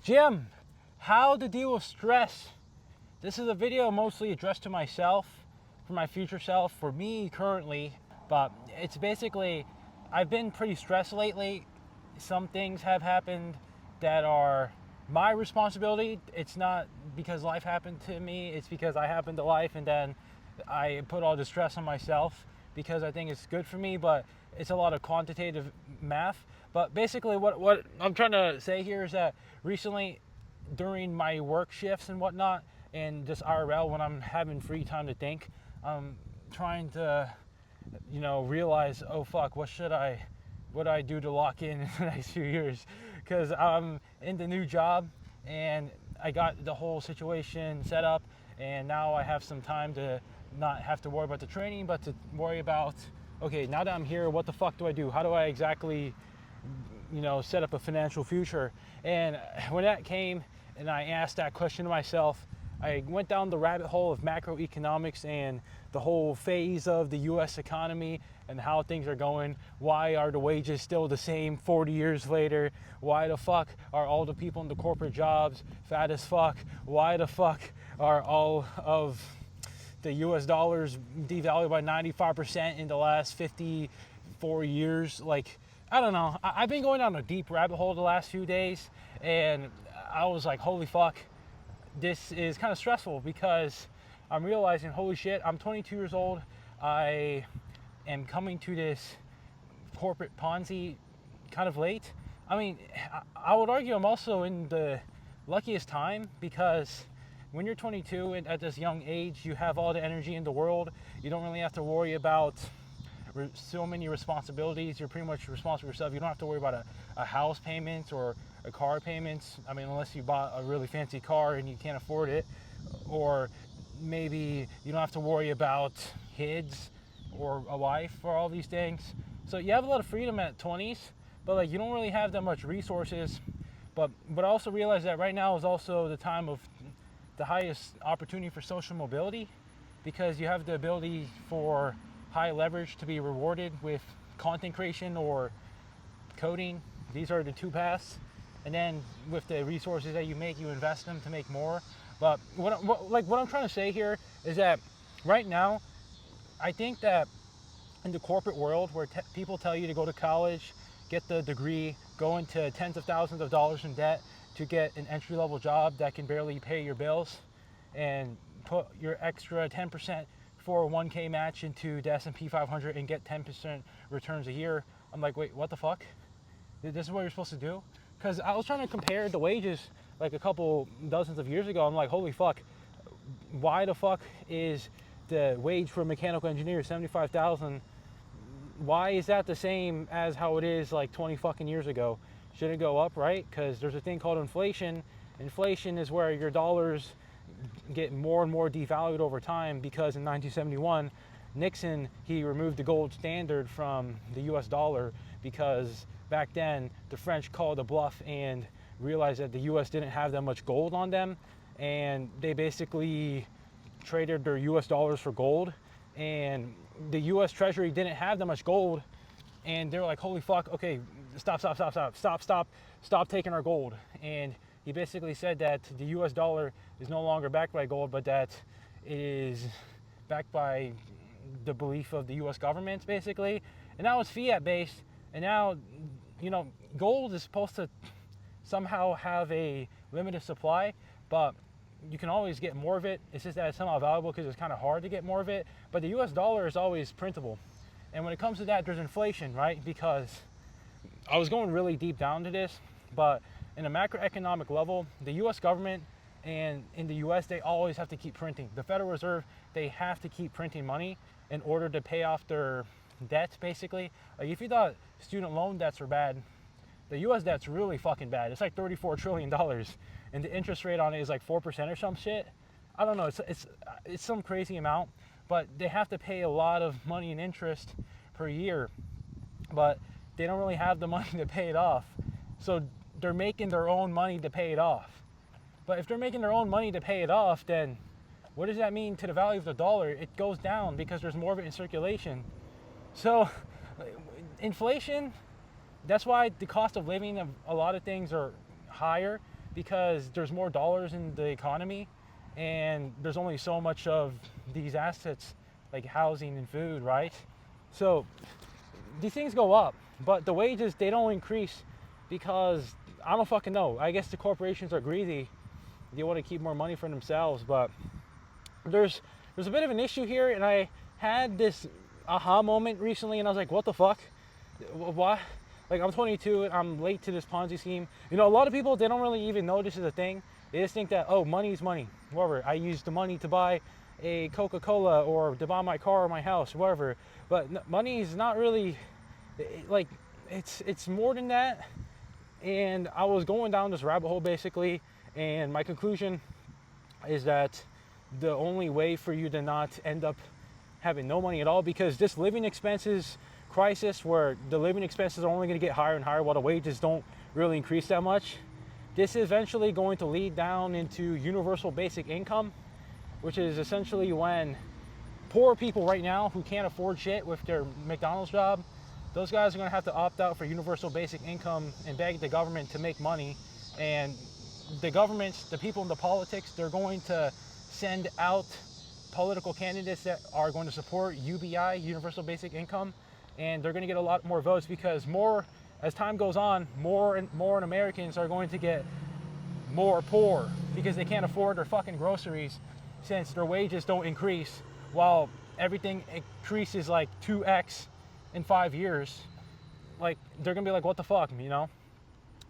Jim, how to deal with stress. This is a video mostly addressed to myself, for my future self, for me currently, but it's basically, I've been pretty stressed lately. Some things have happened that are my responsibility. It's not because life happened to me, it's because I happened to life and then I put all the stress on myself because I think it's good for me, but it's a lot of quantitative math. But basically what I'm trying to say here is that recently during my work shifts and whatnot, and just IRL when I'm having free time to think, I'm trying to, realize, oh fuck, what do I do to lock in the next few years? Because I'm in the new job and I got the whole situation set up, and now I have some time to not have to worry about the training, but to worry about, okay, now that I'm here, what the fuck do I do? How do I exactly, set up a financial future? And when that came and I asked that question to myself, I went down the rabbit hole of macroeconomics and the whole phase of the US economy and how things are going. Why are the wages still the same 40 years later? Why the fuck are all the people in the corporate jobs fat as fuck? Why the fuck are all of the US dollars devalued by 95% in the last 54 years? Like, I don't know. I've been going down a deep rabbit hole the last few days, and I was like, holy fuck, this is kind of stressful because I'm realizing, holy shit, I'm 22 years old. I am coming to this corporate Ponzi kind of late. I mean, I would argue I'm also in the luckiest time because when you're 22 and at this young age, you have all the energy in the world. You don't really have to worry about so many responsibilities. You're pretty much responsible for yourself. You don't have to worry about a house payment or a car payments. I mean, unless you bought a really fancy car and you can't afford it, or maybe you don't have to worry about kids or a wife or all these things. So you have a lot of freedom at 20s, but like you don't really have that much resources. But I also realize that right now is also the time of the highest opportunity for social mobility, because you have the ability for high leverage to be rewarded with content creation or coding. These are the two paths. And then with the resources that you make, you invest them to make more. But what I'm trying to say here is that right now, I think that in the corporate world where people tell you to go to college, get the degree, go into tens of thousands of dollars in debt to get an entry-level job that can barely pay your bills, and put your extra 10% 401k match into the S&P 500 and get 10% returns a year. I'm like, wait, what the fuck? This is what you're supposed to do? Because I was trying to compare the wages like a couple dozens of years ago. I'm like, holy fuck, why the fuck is the wage for a mechanical engineer 75,000? Why is that the same as how it is like 20 fucking years ago? Should it go up, right? Because there's a thing called inflation. Inflation is where your dollars get more and more devalued over time, because in 1971, Nixon, he removed the gold standard from the US dollar because back then the French called a bluff and realized that the US didn't have that much gold on them, and they basically traded their US dollars for gold, and the US Treasury didn't have that much gold, and they're like, holy fuck, okay, stop taking our gold. And he basically said that the US dollar is no longer backed by gold, but that it is backed by the belief of the US government, basically. And now it's fiat based, and now, gold is supposed to somehow have a limited supply, but you can always get more of it. It's just that it's somehow valuable because it's kind of hard to get more of it. But the US dollar is always printable. And when it comes to that, there's inflation, right? Because I was going really deep down to this, but in a macroeconomic level, the US government and in the US, they always have to keep printing. The Federal Reserve, they have to keep printing money in order to pay off their debts, basically. Like if you thought student loan debts were bad, the US debt's really fucking bad. It's like $34 trillion, and the interest rate on it is like 4% or some shit. I don't know, it's some crazy amount, but they have to pay a lot of money in interest per year, but they don't really have the money to pay it off. So they're making their own money to pay it off. But if they're making their own money to pay it off, then what does that mean to the value of the dollar? It goes down because there's more of it in circulation. So inflation, that's why the cost of living of a lot of things are higher, because there's more dollars in the economy, and there's only so much of these assets like housing and food, right? So these things go up, but the wages, they don't increase because I don't fucking know. I guess the corporations are greedy. They want to keep more money for themselves, but there's a bit of an issue here, and I had this aha moment recently, and I was like, what the fuck? What? Like, I'm 22 and I'm late to this Ponzi scheme. You know, a lot of people, they don't really even know this is a thing. They just think that, oh, money is money. Whatever. I use the money to buy a Coca-Cola or to buy my car or my house, whatever. But money is not really, like, it's more than that. And I was going down this rabbit hole basically, and my conclusion is that the only way for you to not end up having no money at all, because this living expenses crisis where the living expenses are only going to get higher and higher while the wages don't really increase that much, this is eventually going to lead down into universal basic income, which is essentially when poor people right now who can't afford shit with their McDonald's job, those guys are going to have to opt out for universal basic income and beg the government to make money. And the governments, the people in the politics, they're going to send out political candidates that are going to support UBI, universal basic income, and they're going to get a lot more votes because more, as time goes on, more and more Americans are going to get more poor because they can't afford their fucking groceries since their wages don't increase while everything increases like 2x in 5 years. Like, they're going to be like, what the fuck, you know?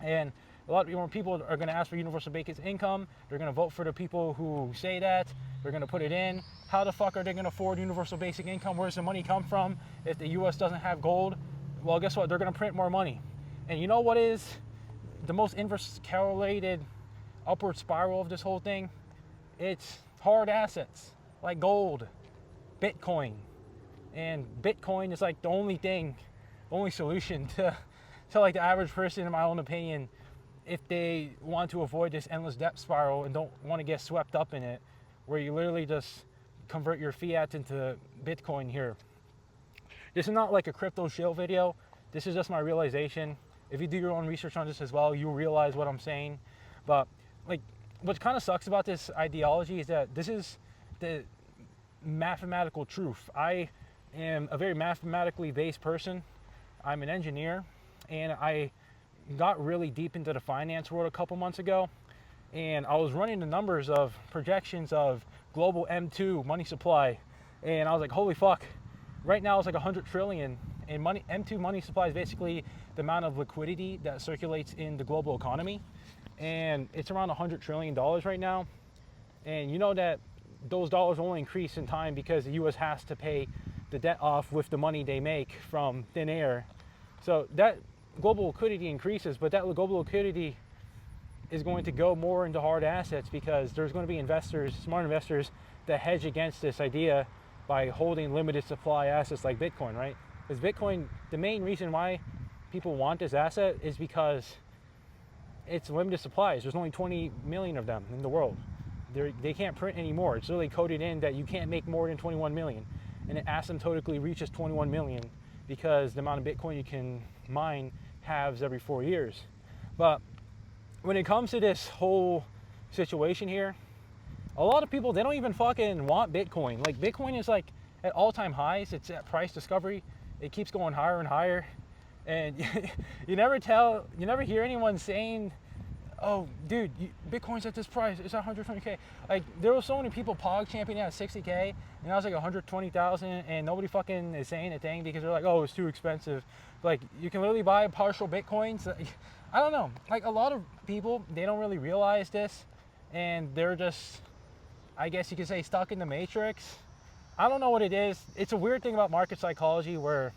And a lot of people are going to ask for universal basic income. They're going to vote for the people who say that. They're going to put it in. How the fuck are they going to afford universal basic income? Where's the money come from if the U.S. doesn't have gold? Well, guess what? They're going to print more money. And you know what is the most inverse correlated upward spiral of this whole thing? It's hard assets like gold, Bitcoin. And Bitcoin is like the only thing, only solution to like the average person, in my own opinion, if they want to avoid this endless debt spiral and don't want to get swept up in it, where you literally just convert your fiat into Bitcoin here. This is not like a crypto shill video. This is just my realization. If you do your own research on this as well, you'll realize what I'm saying. But like, what kind of sucks about this ideology is that this is the mathematical truth. I am a very mathematically based person. I'm an engineer, and I got really deep into the finance world a couple months ago, and I was running the numbers of projections of global M2 money supply, and I was like, holy fuck, right now it's like 100 trillion, and M2 money supply is basically the amount of liquidity that circulates in the global economy, and it's around $100 trillion right now. And you know that those dollars only increase in time because the US has to pay the debt off with the money they make from thin air. So that global liquidity increases, but that global liquidity is going to go more into hard assets because there's going to be investors, smart investors, that hedge against this idea by holding limited supply assets like Bitcoin, right? Because Bitcoin, the main reason why people want this asset is because it's limited supplies. There's only 20 million of them in the world. They can't print anymore. It's literally coded in that you can't make more than 21 million. And it asymptotically reaches 21 million because the amount of Bitcoin you can mine halves every 4 years. But when it comes to this whole situation here, a lot of people, they don't even fucking want Bitcoin. Like, Bitcoin is like at all-time highs. It's at price discovery. It keeps going higher and higher. And you never hear anyone saying, oh, dude, Bitcoin's at this price. It's at 120K. Like, there were so many people pog championing at 60K, and now it's like 120,000, and nobody fucking is saying a thing because they're like, oh, it's too expensive. Like, you can literally buy partial Bitcoins. I don't know. Like, a lot of people, they don't really realize this, and they're just, I guess you could say, stuck in the matrix. I don't know what it is. It's a weird thing about market psychology where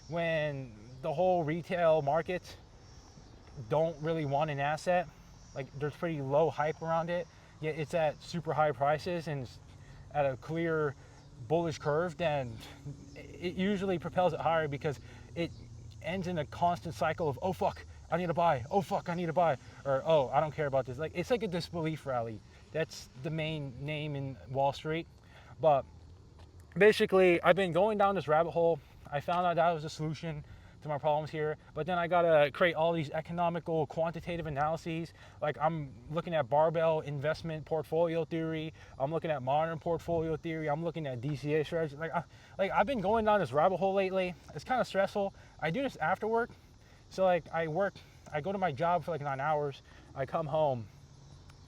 when the whole retail market don't really want an asset, like, there's pretty low hype around it, yet it's at super high prices and it's at a clear bullish curve, then it usually propels it higher because it ends in a constant cycle of, oh fuck, I need to buy, oh fuck, I need to buy, or oh, I don't care about this. Like, it's like a disbelief rally. That's the main name in Wall Street. But basically, I've been going down this rabbit hole. I found out that was the solution to my problems here. But then I gotta create all these economical quantitative analyses. Like I'm looking at barbell investment portfolio theory. I'm looking at modern portfolio theory. I'm looking at DCA strategy. Like I've been going down this rabbit hole lately. It's kind of stressful. I do this after work. So like I go to my job for like 9 hours. I come home,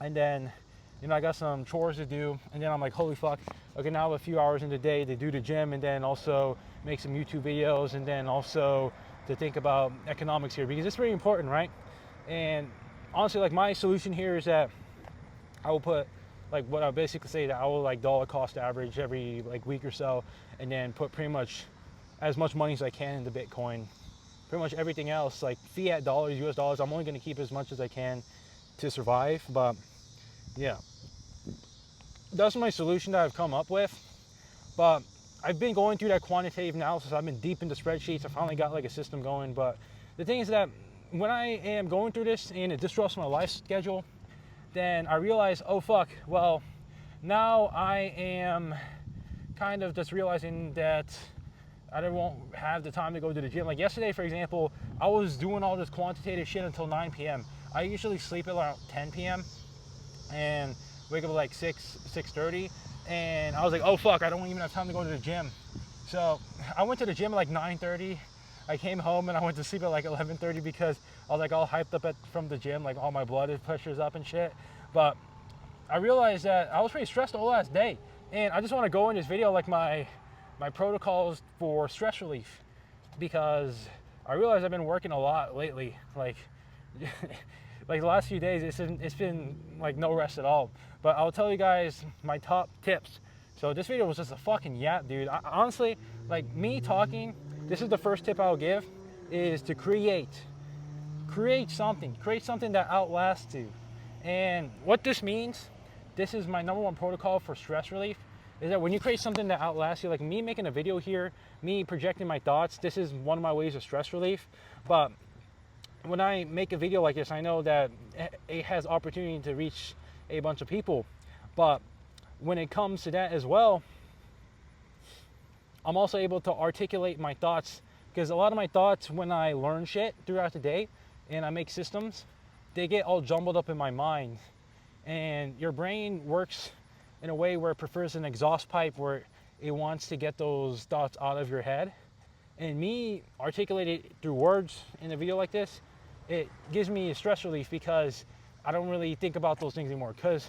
and then I got some chores to do, and then I'm like, holy fuck, okay, now I have a few hours in the day to do the gym, and then also make some YouTube videos, and then also to think about economics here, because it's very important, right? And honestly, like my solution here is that I will put, like what I basically say, that I will like dollar cost average every like week or so, and then put pretty much as much money as I can into Bitcoin. Pretty much everything else, like fiat dollars, US dollars, I'm only gonna keep as much as I can to survive. But yeah, that's my solution that I've come up with. But I've been going through that quantitative analysis. I've been deep into spreadsheets. I finally got like a system going. But the thing is that when I am going through this and it disrupts my life schedule, then I realize, oh fuck, well, now I am kind of just realizing that I won't have the time to go to the gym. Like yesterday, for example, I was doing all this quantitative shit until 9 p.m. I usually sleep at around 10 p.m. and wake up at like 6:30, and I was like, oh fuck, I don't even have time to go to the gym. So I went to the gym at like 9:30. I came home and I went to sleep at like 11:30 because I was like all hyped up from the gym, like all my blood pressure's up and shit. But I realized that I was pretty stressed all last day, and I just want to go in this video like my protocols for stress relief, because I realized I've been working a lot lately. Like like the last few days, it's been like no rest at all. But I'll tell you guys my top tips. So this video was just a fucking yap, dude. Honestly, like me talking, this is the first tip I'll give, is to create something that outlasts you. And what this means, this is my number one protocol for stress relief, is that when you create something that outlasts you, like me making a video here, me projecting my thoughts, this is one of my ways of stress relief. But when I make a video like this, I know that it has opportunity to reach a bunch of people. But when it comes to that as well, I'm also able to articulate my thoughts, because a lot of my thoughts, when I learn shit throughout the day and I make systems, they get all jumbled up in my mind. And your brain works in a way where it prefers an exhaust pipe, where it wants to get those thoughts out of your head. And me articulating it through words in a video like this, it gives me a stress relief, because I don't really think about those things anymore. Because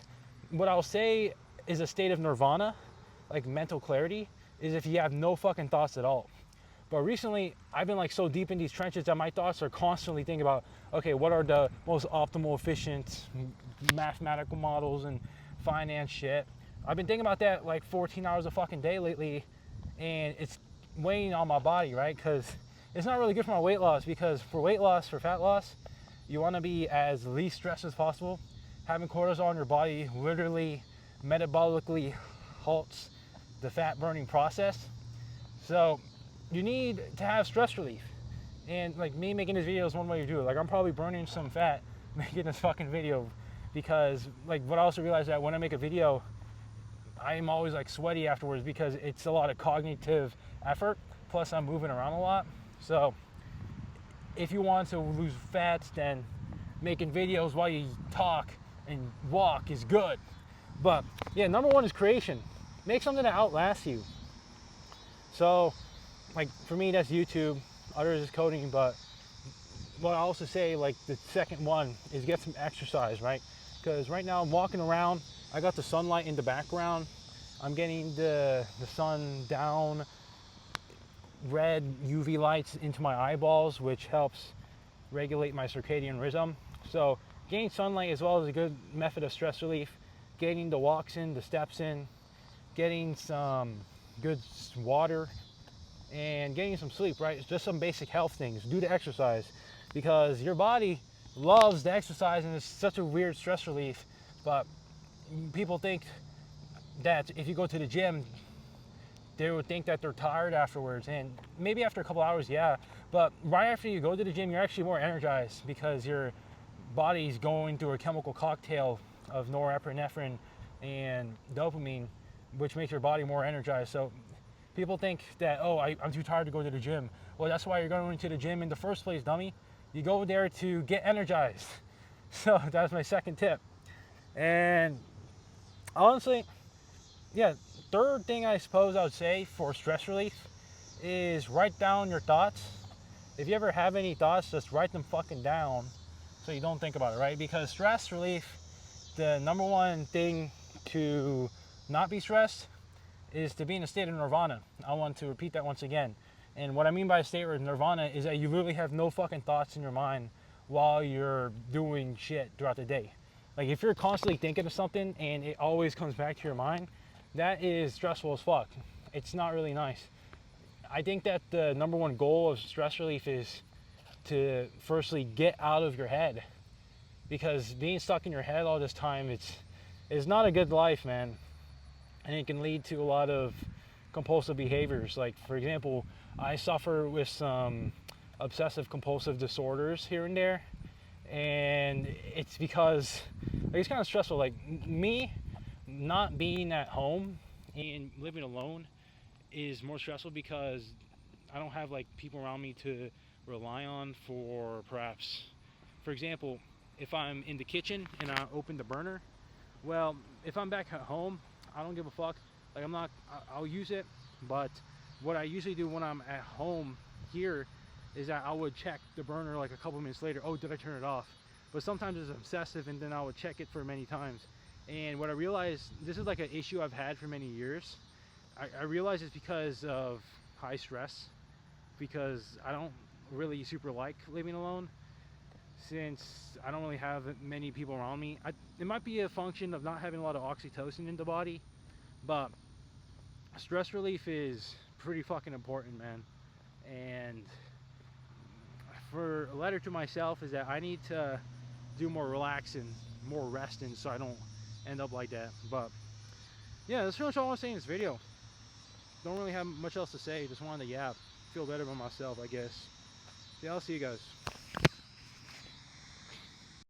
what I'll say is a state of nirvana, like mental clarity, is if you have no fucking thoughts at all. But recently, I've been like so deep in these trenches that my thoughts are constantly thinking about, okay, what are the most optimal, efficient mathematical models and finance shit. I've been thinking about that like 14 hours a fucking day lately, and it's weighing on my body, right? Because it's not really good for my weight loss, because for weight loss, for fat loss, you want to be as least stressed as possible. Having cortisol in your body literally metabolically halts the fat burning process. So you need to have stress relief. And like me making this video is one way to do it. Like I'm probably burning some fat making this fucking video, because like what I also realized, that when I make a video, I'm always like sweaty afterwards, because it's a lot of cognitive effort, plus I'm moving around a lot. So if you want to lose fat, then making videos while you talk and walk is good. But yeah, number one is creation. Make something that outlasts you. So like for me, that's YouTube. Others is coding. But what I also say, like the second one, is get some exercise, right? Because right now I'm walking around, I got the sunlight in the background, I'm getting the sun down, red UV lights into my eyeballs, which helps regulate my circadian rhythm. So getting sunlight as well is a good method of stress relief. Getting the walks in, the steps in, getting some good water, and getting some sleep, right? It's just some basic health things. Do the exercise, because your body loves the exercise, and it's such a weird stress relief. But people think that if you go to the gym, they would think that they're tired afterwards, and maybe after a couple hours, yeah, but right after you go to the gym, you're actually more energized, because your body's going through a chemical cocktail of norepinephrine and dopamine, which makes your body more energized. So People think that, oh, I'm too tired to go to the gym. Well, that's why you're going to the gym in the first place, dummy. You go there to get energized. So that's my second tip. And honestly, yeah, third thing I suppose I would say for stress relief is write down your thoughts. If you ever have any thoughts, just write them fucking down so you don't think about it, right? Because stress relief, the number one thing to not be stressed is to be in a state of nirvana. I want to repeat that once again. And what I mean by a state of nirvana is that you literally have no fucking thoughts in your mind while you're doing shit throughout the day. Like if you're constantly thinking of something and it always comes back to your mind, that is stressful as fuck. It's not really nice. I think that the number one goal of stress relief is to firstly get out of your head, because being stuck in your head all this time, it's not a good life, man. And it can lead to a lot of compulsive behaviors. Like for example, I suffer with some obsessive compulsive disorders here and there, and it's because like, it's kind of stressful. Like me not being at home and living alone is more stressful because I don't have like people around me to rely on for perhaps, for example, if I'm in the kitchen and I open the burner, well, if I'm back at home, I don't give a fuck. Like I'll use it, but what I usually do when I'm at home here is that I would check the burner like a couple minutes later. Oh, did I turn it off? But sometimes it's obsessive, and then I would check it for many times. And what I realized, this is like an issue I've had for many years. I realize it's because of high stress, because I don't really super like living alone, since I don't really have many people around me. It might be a function of not having a lot of oxytocin in the body, but stress relief is pretty fucking important, man. And for a letter to myself is that I need to do more relaxing, more resting, so I don't end up like that. But yeah, that's pretty much all I'm saying in this video. Don't really have much else to say, just wanted to yap, feel better about myself, I guess. Yeah, I'll see you guys.